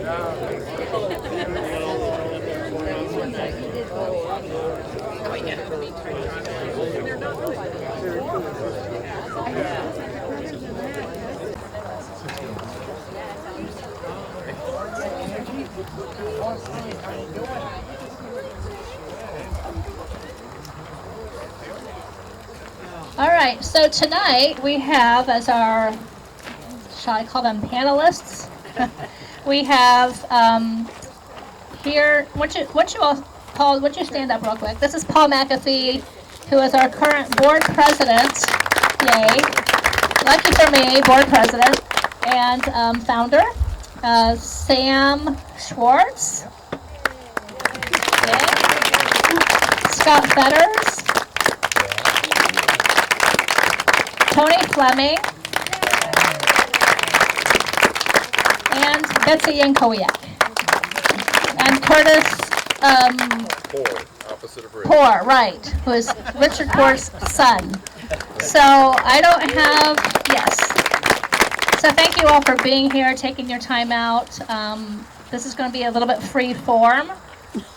All right, so tonight we have as our, shall I call them panelists? We have here, would you all, Paul, would you stand up real quick? This is Paul McAfee, who is our current board president, yay, lucky for me, board president, and founder. Sam Schwartz, yay. Scott Fetters, Tony Fleming, and Betsy Yankowiak, and Curtis Poor, right, who is Richard Poor's son. So I don't have, yes. So thank you all for being here, taking your time out. This is going to be a little bit free form.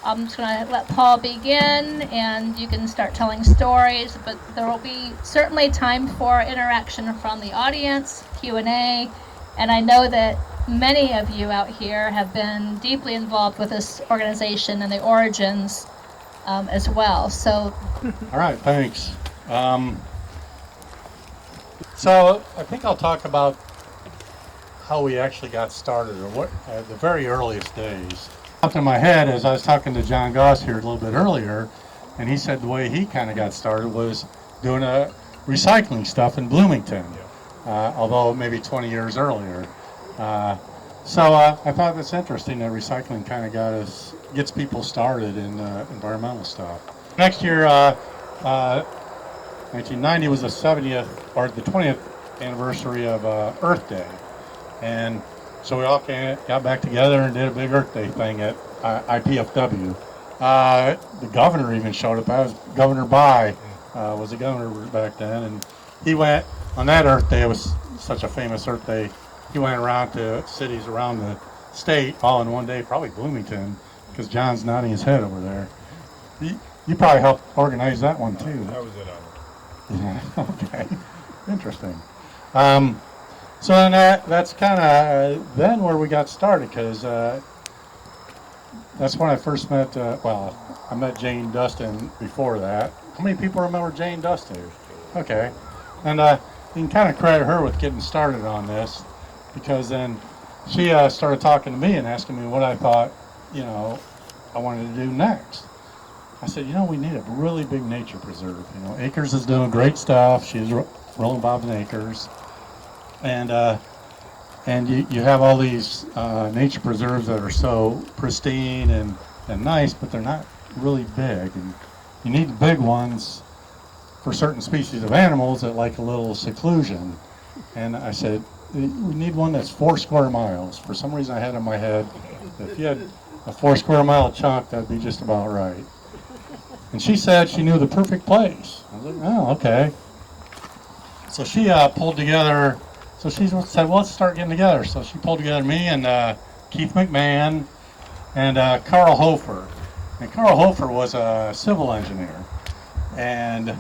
I'm just going to let Paul begin, and you can start telling stories, but there will be certainly time for interaction from the audience, Q&A, and I know that many of you out here have been deeply involved with this organization and the origins as well. So, all right, thanks. So I think I'll talk about how we actually got started, or what the very earliest days. Up in my head as I was talking to John Goss here a little bit earlier, and he said the way he kind of got started was doing recycling stuff in Bloomington, although maybe 20 years earlier. So I thought that's interesting that recycling kind of gets people started in environmental stuff. Next year, 1990 was the 70th or the 20th anniversary of Earth Day, and so we all got back together and did a big Earth Day thing at IPFW. The governor even showed up. That was Governor Bai, was the governor back then, and he went on that Earth Day. It was such a famous Earth Day. He went around to cities around the state all in one day, probably Bloomington, because John's nodding his head over there. You probably helped organize that one too. That was it. Yeah, okay, interesting. So then that's kind of then where we got started, because that's when I first met, I met Jane Dustin before that. How many people remember Jane Dustin? Okay. And you can kind of credit her with getting started on this, because then she started talking to me and asking me what I thought, I wanted to do next. I said, we need a really big nature preserve. Acres is doing great stuff. She's real involved in Acres. And you have all these nature preserves that are so pristine and nice, but they're not really big. And you need big ones for certain species of animals that like a little seclusion. And I said, we need one that's 4 square miles. For some reason I had in my head that if you had a 4 square mile chunk, that'd be just about right. And she said she knew the perfect place. I was like, oh, okay. So she pulled together, so she said, well, let's start getting together. So she pulled together me and Keith McMahon and Carl Hofer. And Carl Hofer was a civil engineer. And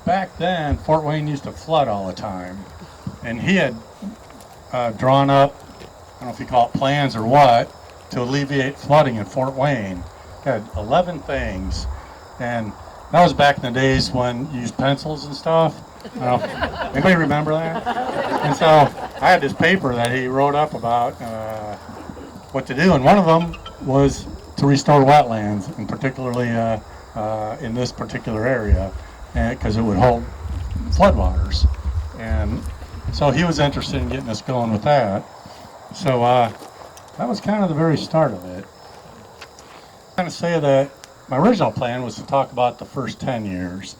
back then, Fort Wayne used to flood all the time. And he had drawn up, I don't know if you call it plans or what, to alleviate flooding in Fort Wayne. He had 11 things. And that was back in the days when you used pencils and stuff. Anybody remember that? And so I had this paper that he wrote up about what to do, and one of them was to restore wetlands, and particularly in this particular area, because it would hold floodwaters. And so he was interested in getting us going with that. So that was kind of the very start of it. I'm going to say that my original plan was to talk about the first 10 years.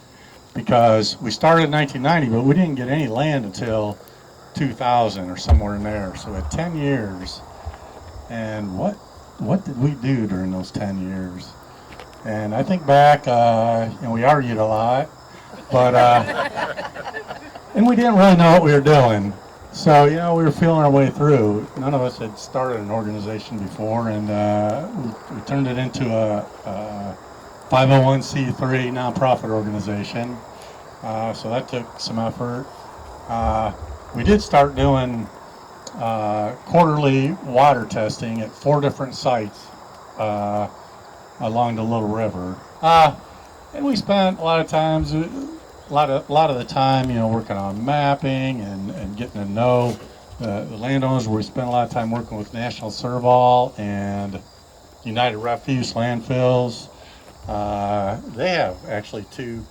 Because we started in 1990, but we didn't get any land until 2000 or somewhere in there. So we had 10 years. And what did we do during those 10 years? And I think back, we argued a lot, but and we didn't really know what we were doing. So, we were feeling our way through. None of us had started an organization before, and we turned it into a 501c3 nonprofit organization. So that took some effort. We did start doing quarterly water testing at 4 different sites along the Little River. And we spent a lot of the time, working on mapping and getting to know the landowners. We spent a lot of time working with National Serval and United Refuse landfills. They have actually 2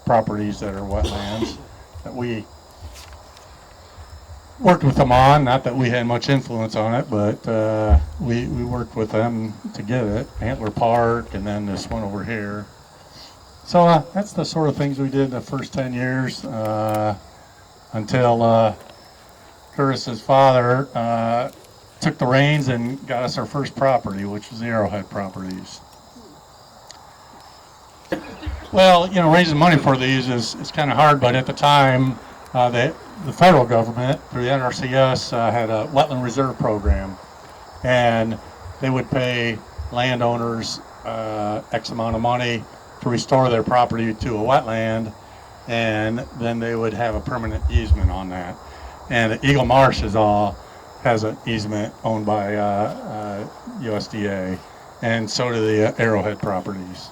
properties that are wetlands that we worked with them on. Not that we had much influence on it, but we worked with them to get it. Antler Park, and then this one over here. So that's the sort of things we did the first 10 years until Curtis's father took the reins and got us our first property, which was the Arrowhead properties. Well, raising money for these is kind of hard, but at the time, the federal government, through the NRCS, had a wetland reserve program, and they would pay landowners X amount of money to restore their property to a wetland, and then they would have a permanent easement on that. And Eagle Marsh has an easement owned by USDA, and so do the Arrowhead properties.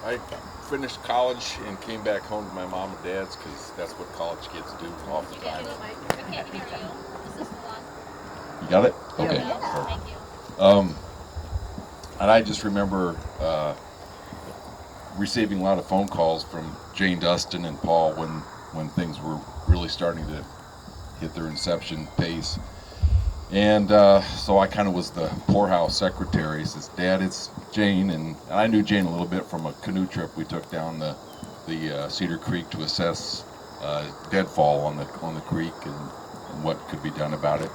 I finished college and came back home to my mom and dad's because that's what college kids do all the time. You got it? Okay. Yeah. Thank you. And I just remember receiving a lot of phone calls from Jane Dustin and Paul when things were really starting to hit their inception pace. And so I kind of was the poorhouse secretary. He says, "Dad, it's Jane." And I knew Jane a little bit from a canoe trip we took down the Cedar Creek to assess deadfall on the creek and what could be done about it.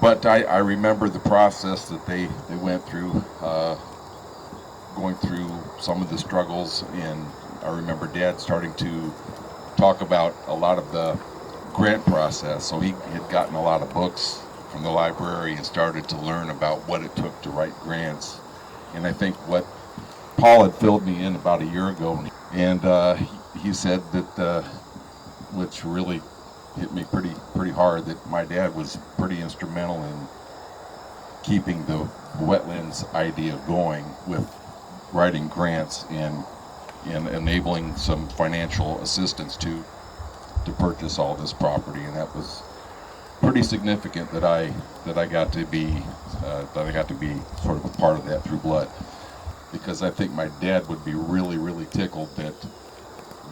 But I remember the process that they went through, going through some of the struggles, and I remember Dad starting to talk about a lot of the grant process. So he had gotten a lot of books from the library and started to learn about what it took to write grants. And I think what Paul had filled me in about a year ago, and he said that, which really hit me pretty hard, that my dad was pretty instrumental in keeping the wetlands idea going with writing grants and enabling some financial assistance to purchase all this property. And that was pretty significant that I got to be sort of a part of that through blood, because I think my dad would be really tickled that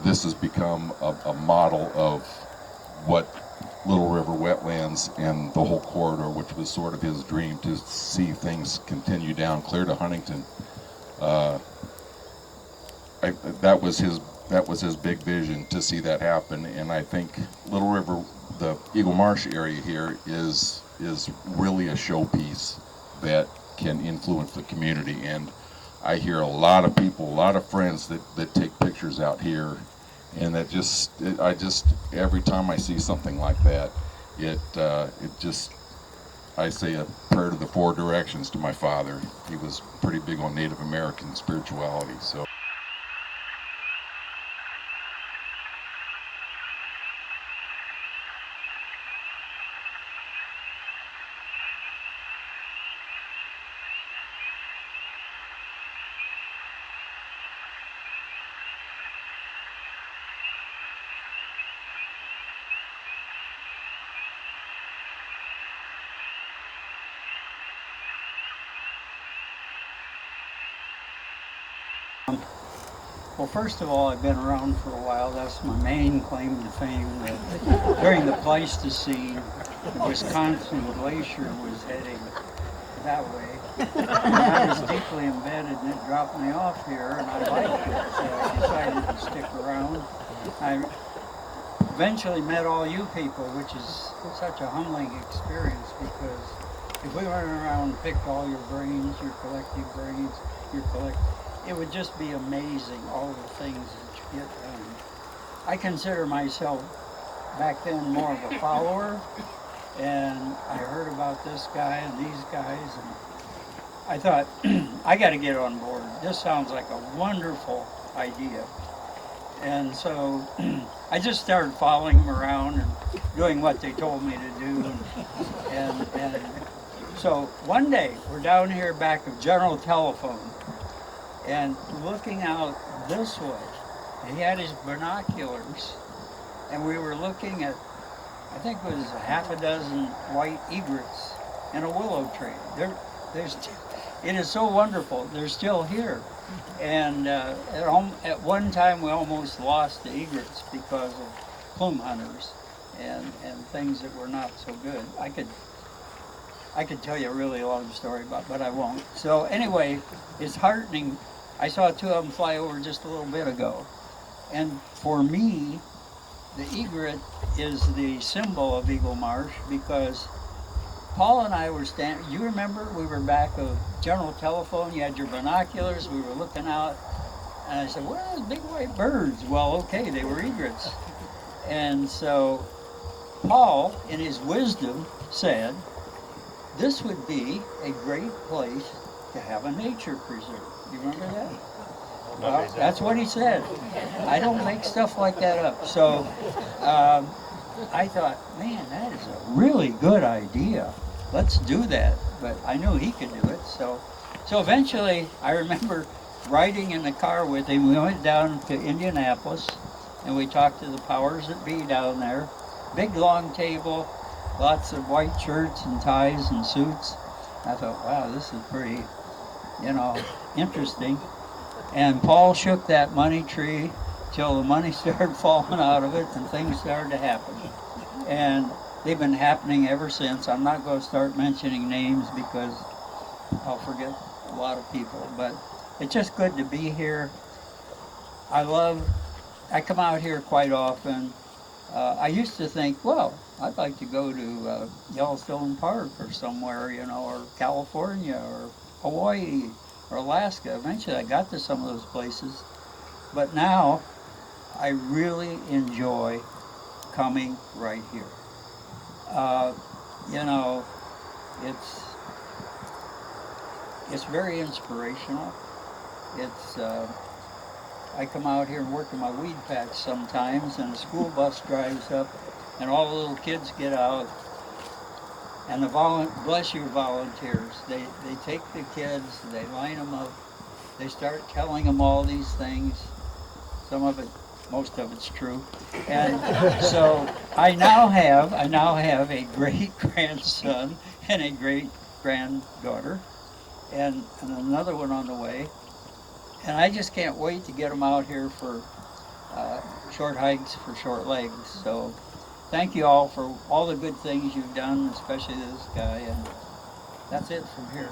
this has become a model of what Little River Wetlands and the whole corridor, which was sort of his dream, to see things continue down clear to Huntington. That was his big vision, to see that happen. And I think Little River, the Eagle Marsh area here, is really a showpiece that can influence the community. And I hear a lot of people, a lot of friends that take pictures out here, and that every time I see something like that, I say a prayer to the 4 directions to my father. He was pretty big on Native American spirituality, so. Well, first of all, I've been around for a while. That's my main claim to fame. That during the Pleistocene, the Wisconsin Glacier was heading that way. And I was deeply embedded, and it dropped me off here, and I liked it, so I decided to stick around. I eventually met all you people, which is such a humbling experience, because if we went around and picked all your brains, your collective brains, it would just be amazing, all the things that you get done. I consider myself back then more of a follower, and I heard about this guy and these guys, and I thought, I got to get on board. This sounds like a wonderful idea. And so I just started following them around and doing what they told me to do. And so one day we're down here back of General Telephone and looking out this way. He had his binoculars, and we were looking at, I think it was a half a dozen white egrets in a willow tree. It is so wonderful. They're still here. And at one time we almost lost the egrets because of plume hunters and things that were not so good. I could tell you a really long story about, but I won't. So anyway, it's heartening. I saw two of them fly over just a little bit ago. And for me, the egret is the symbol of Eagle Marsh, because Paul and I were standing, you remember we were back of General Telephone, you had your binoculars, we were looking out, and I said, what are those big white birds? Well, okay, they were egrets. And so Paul, in his wisdom, said, this would be a great place to have a nature preserve. You remember that? Well, that's what he said. I don't make stuff like that up. So I thought, man, that is a really good idea. Let's do that. But I knew he could do it. So eventually, I remember riding in the car with him. We went down to Indianapolis, and we talked to the powers that be down there. Big long table, lots of white shirts and ties and suits. I thought, wow, this is pretty, interesting. And Paul shook that money tree till the money started falling out of it and things started to happen. And they've been happening ever since. I'm not going to start mentioning names because I'll forget a lot of people. But it's just good to be here. I come out here quite often. I used to think, well, I'd like to go to Yellowstone Park or somewhere, or California or Hawaii or Alaska. Eventually I got to some of those places. But now I really enjoy coming right here. It's very inspirational. I come out here and work in my weed patch sometimes, and a school bus drives up, and all the little kids get out, and bless you volunteers, they take the kids, they line them up, they start telling them all these things. Most of it's true. And so I now have a great grandson and a great granddaughter, and another one on the way. And I just can't wait to get them out here for short hikes for short legs. So thank you all for all the good things you've done, especially this guy. And that's it from here.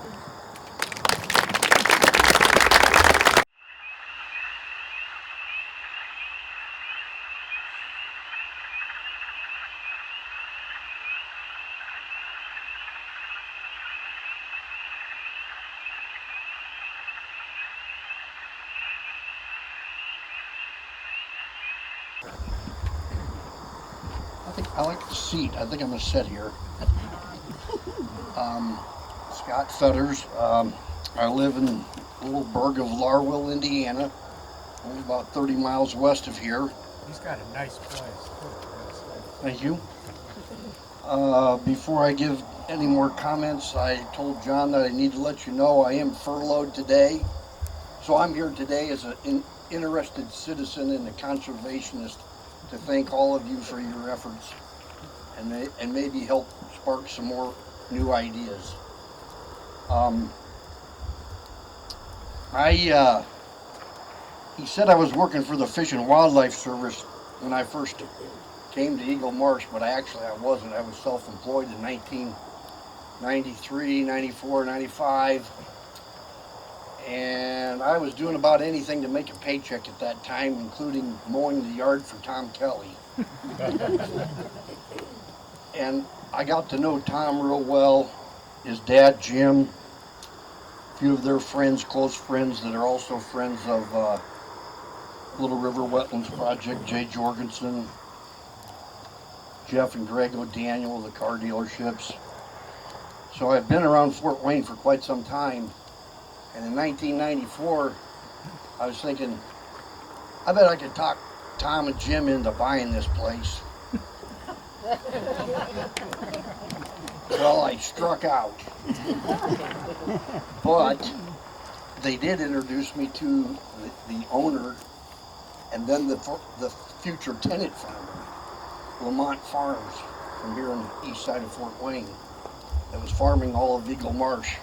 I like the seat. I think I'm going to sit here. Scott Fetters. I live in the little burg of Larwell, Indiana, only about 30 miles west of here. He's got a nice place. Thank you. Before I give any more comments, I told John that I need to let you know I am furloughed today. So I'm here today as an interested citizen and a conservationist to thank all of you for your efforts and maybe help spark some more new ideas. he said I was working for the Fish and Wildlife Service when I first came to Eagle Marsh, but I wasn't. I was self-employed in 1993, 94, 95. And I was doing about anything to make a paycheck at that time, including mowing the yard for Tom Kelly. And I got to know Tom real well, his dad, Jim, a few of their friends, close friends that are also friends of Little River Wetlands Project, Jay Jorgensen, Jeff and Greg O'Daniel, the car dealerships. So I've been around Fort Wayne for quite some time. And in 1994, I was thinking, I bet I could talk Tom and Jim into buying this place. Well, I struck out. But they did introduce me to the owner and then the future tenant farmer, Lamont Farms, from here on the east side of Fort Wayne, that was farming all of Eagle Marsh.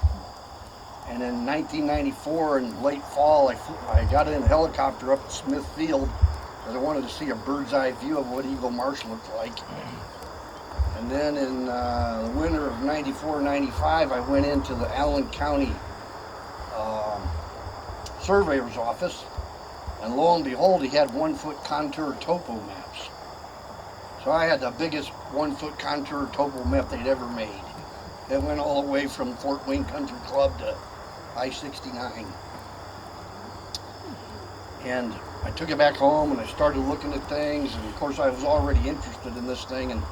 And in 1994, in late fall, I got in a helicopter up to Smith Field because I wanted to see a bird's eye view of what Eagle Marsh looked like. And then in the winter of 94, 95, I went into the Allen County surveyor's office, and lo and behold, he had 1-foot contour topo maps. So I had the biggest 1-foot contour topo map they'd ever made. It went all the way from Fort Wayne Country Club to I-69. And I took it back home and I started looking at things, and of course I was already interested in this thing, and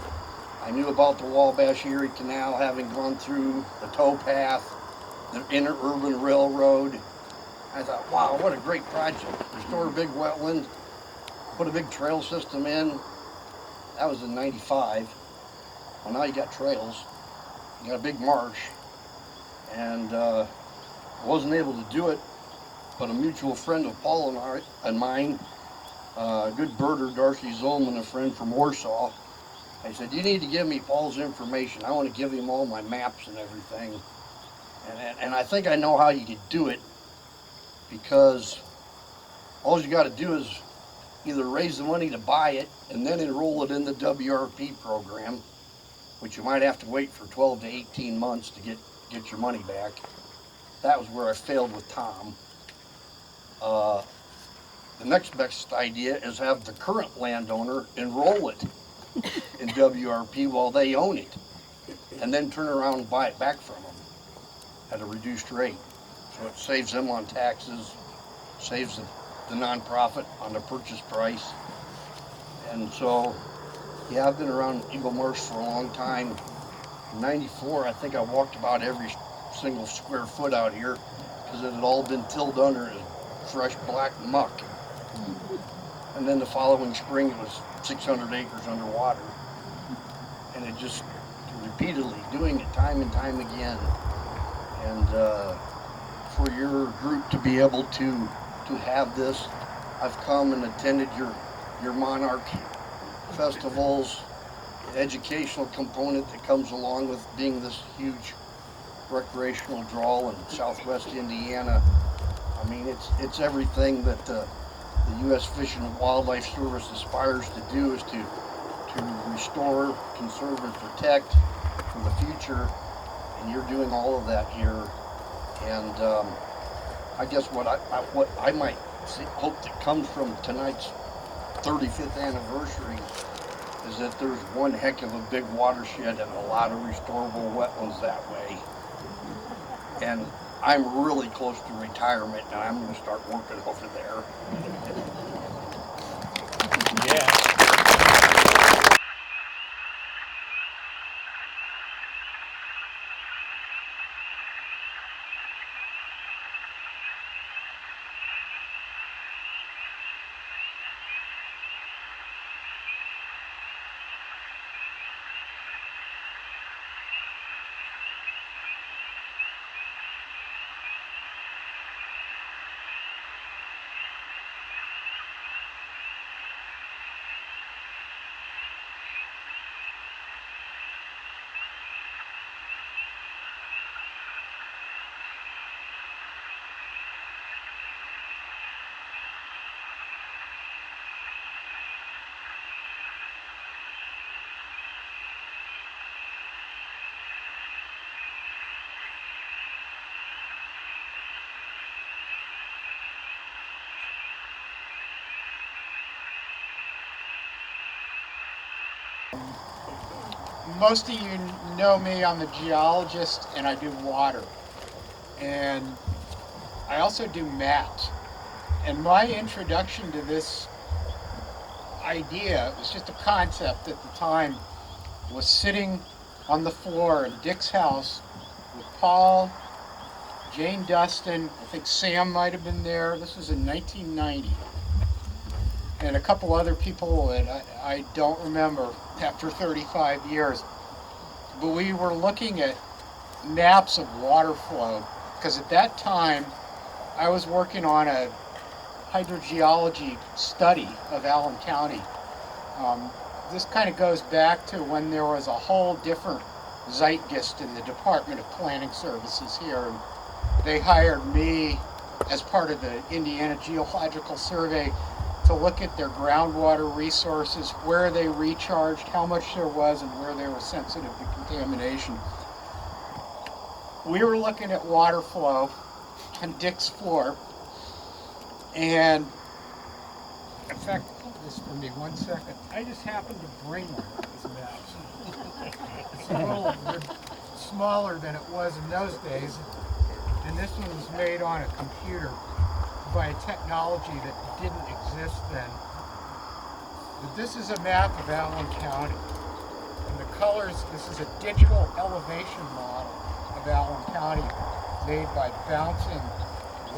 I knew about the Wabash Erie Canal, having gone through the towpath, the interurban railroad. I thought, wow, what a great project. Restore a big wetland, put a big trail system in. That was in 95. Well, now you got trails, you got a big marsh, and I wasn't able to do it, but a mutual friend of Paul and mine, a good birder, Darcy Zolman, a friend from Warsaw, I said, you need to give me Paul's information. I want to give him all my maps and everything. And I think I know how you could do it, because all you got to do is either raise the money to buy it and then enroll it in the WRP program, which you might have to wait for 12 to 18 months to get your money back. That was where I failed with Tom. The next best idea is have the current landowner enroll it in WRP while they own it, and then turn around and buy it back from them at a reduced rate. So it saves them on taxes, saves the nonprofit on the purchase price. And so, yeah, I've been around Eagle Marsh for a long time. In 94, I think I walked about every single square foot out here because it had all been tilled under as fresh black muck. And then the following spring, it was 600 acres underwater. And it just repeatedly doing it time and time again. And for your group to be able to have this, I've come and attended your Monarch festivals, the educational component that comes along with being this huge recreational draw in southwest Indiana. I mean, it's everything that the U.S. Fish and Wildlife Service aspires to do, is to restore, conserve, and protect for the future. And you're doing all of that here. And I guess what I might hope that comes from tonight's 35th anniversary is that there's one heck of a big watershed and a lot of restorable wetlands that way. And I'm really close to retirement, and I'm going to start working over there. Yeah. Most of you know me, I'm a geologist and I do water. And I also do maps. And my introduction to this idea, it was just a concept at the time, was sitting on the floor in Dick's house with Paul, Jane Dustin, I think Sam might have been there. This was in 1990. And a couple other people that I don't remember after 35 years. But we were looking at maps of water flow, because at that time I was working on a hydrogeology study of Allen County. This kind of goes back to when there was a whole different zeitgeist in the Department of Planning Services here. And they hired me as part of the Indiana Geological Survey to look at their groundwater resources, where they recharged, how much there was, and where they were sensitive to contamination. We were looking at water flow on Dick's floor, and in fact, hold this for me 1 second. I just happened to bring one of these maps. It's a little bit smaller than it was in those days, and this one was made on a computer by a technology that didn't exist then. But this is a map of Allen County. And the colors, this is a digital elevation model of Allen County made by bouncing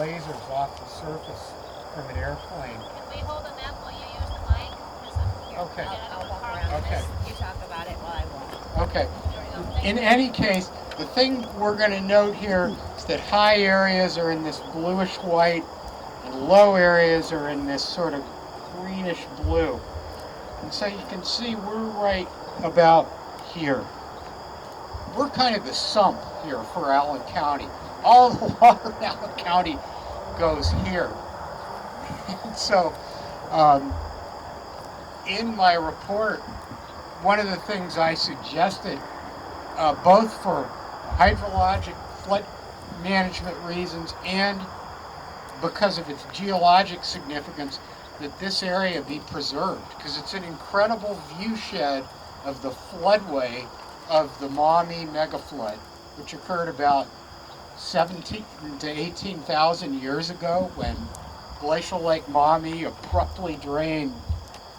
lasers off the surface from an airplane. Can we hold a map while you use the mic? 'Cause Okay. I'll walk around Okay. this. You talk about it while I walk. Okay. There we go. In any case, the thing we're going to note here is that high areas are in this bluish white and low areas are in this sort of greenish blue. And so you can see we're right about here. We're kind of the sump here for Allen County. All the water in Allen County goes here. And so in my report, one of the things I suggested, both for hydrologic flood management reasons and because of its geologic significance, that this area be preserved, because it's an incredible viewshed of the floodway of the Maumee megaflood, which occurred about 17 to 18,000 years ago when glacial Lake Maumee abruptly drained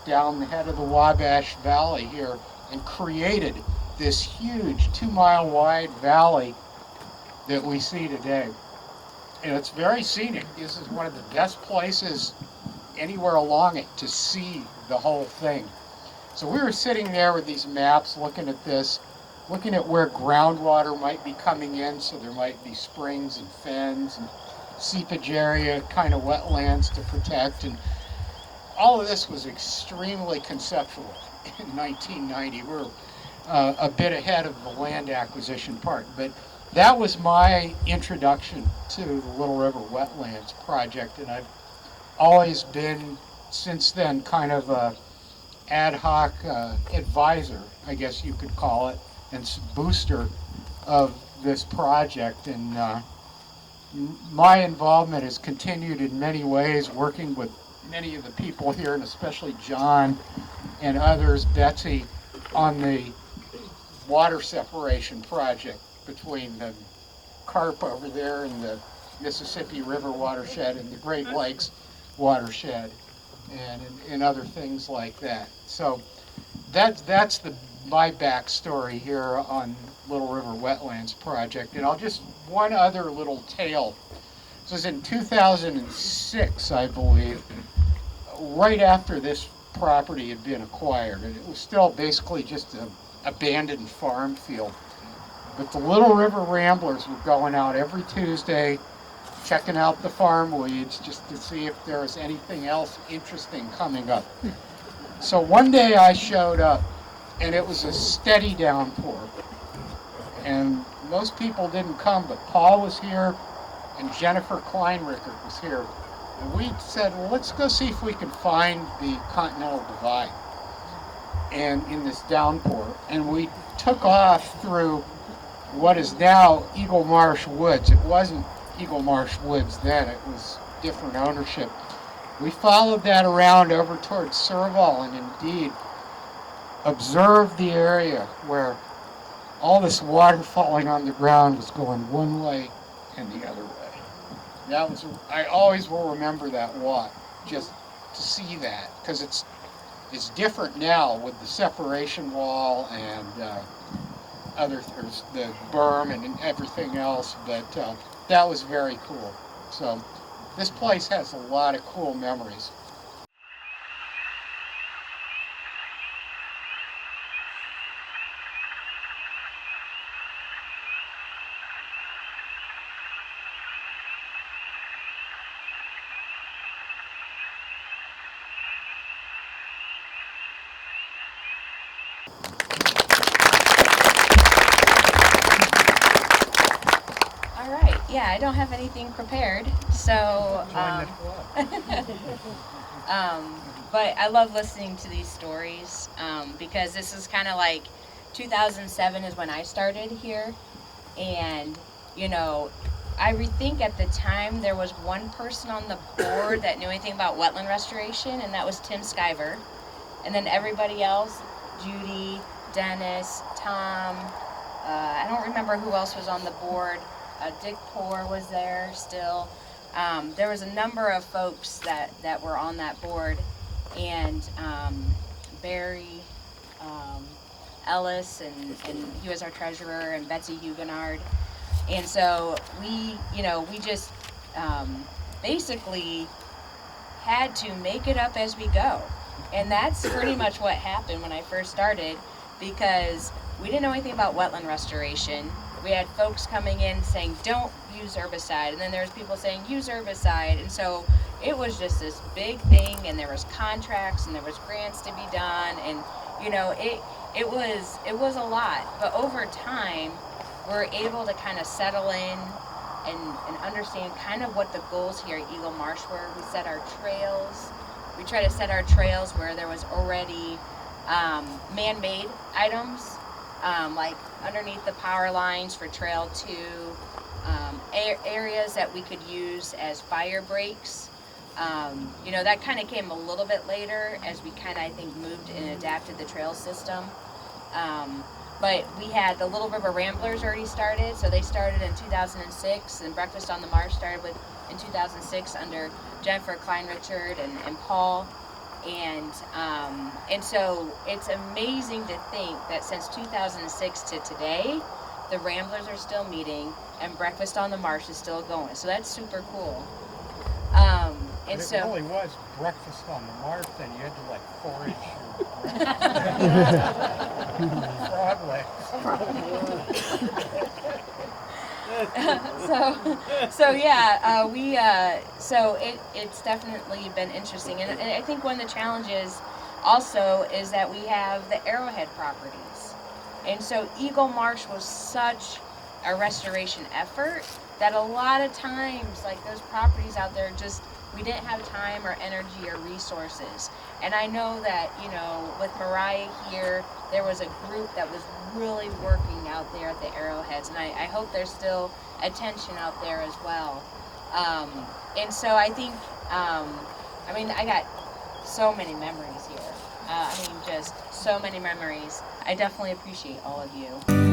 down the head of the Wabash Valley here and created this huge 2-mile wide valley that we see today. And it's very scenic. This is one of the best places anywhere along it to see the whole thing. So we were sitting there with these maps looking at this, looking at where groundwater might be coming in, so there might be springs and fens and seepage area, kind of wetlands to protect. And all of this was extremely conceptual in 1990. We're a bit ahead of the land acquisition part, but that was my introduction to the Little River Wetlands Project, and I've always been, since then, kind of a ad hoc advisor, I guess you could call it, and booster of this project. And my involvement has continued in many ways, working with many of the people here, and especially John and others, Betsy, on the water separation project between the Carp over there and the Mississippi River watershed and the Great Lakes watershed, and other things like that. So that's my backstory here on Little River Wetlands Project. And I'll just, one other little tale. This was in 2006, I believe, right after this property had been acquired, and it was still basically just an abandoned farm field. But the Little River Ramblers were going out every Tuesday, checking out the farm weeds just to see if there was anything else interesting coming up. So one day I showed up, and it was a steady downpour. And most people didn't come, but Paul was here, and Jennifer Kleinricker was here. And we said, well, let's go see if we can find the Continental Divide and in this downpour. And we took off through what is now Eagle Marsh Woods. It wasn't Eagle Marsh Woods then, it was different ownership. We followed that around over towards Serval, and indeed, observe the area where all this water falling on the ground was going one way and the other way. I always will remember that walk, just to see that, because it's different now with the separation wall and the berm and everything else, but that was very cool. So this place has a lot of cool memories. Yeah, I don't have anything prepared, so but I love listening to these stories because this is kind of like 2007 is when I started here, and you know, I think at the time there was one person on the board that knew anything about wetland restoration, and that was Tim Skyver, and then everybody else, Judy, Dennis, Tom, I don't remember who else was on the board. Dick Poor was there still. There was a number of folks that were on that board, and Barry Ellis, and he was our treasurer, and Betsy Huguenard. And so we just basically had to make it up as we go. And that's pretty much what happened when I first started, because we didn't know anything about wetland restoration. We had folks coming in saying, don't use herbicide, and then there's people saying, use herbicide, and so it was just this big thing, and there was contracts, and there was grants to be done, and you know, it was a lot, but over time, we're able to kind of settle in and understand kind of what the goals here at Eagle Marsh were. We set our trails. We try to set our trails where there was already man-made items, like underneath the power lines for Trail 2, areas that we could use as fire breaks. You know, that kind of came a little bit later as we kind of, I think, moved and adapted the trail system. But we had the Little River Ramblers already started, so they started in 2006, and Breakfast on the Marsh started in 2006 under Jennifer Klein-Richard and Paul. And so it's amazing to think that since 2006 to today, the Ramblers are still meeting and Breakfast on the Marsh is still going. So that's super cool. And it really was Breakfast on the Marsh, then you had to like forage your frog legs. So yeah, so it's definitely been interesting, and I think one of the challenges also is that we have the Arrowhead properties, and so Eagle Marsh was such a restoration effort that a lot of times, like those properties out there, just we didn't have time or energy or resources. And I know that, you know, with Mariah here, there was a group that was really working out there at the Arrowheads, and I hope there's still attention out there as well. And so I think, I mean, I got so many memories here. I mean, just so many memories. I definitely appreciate all of you.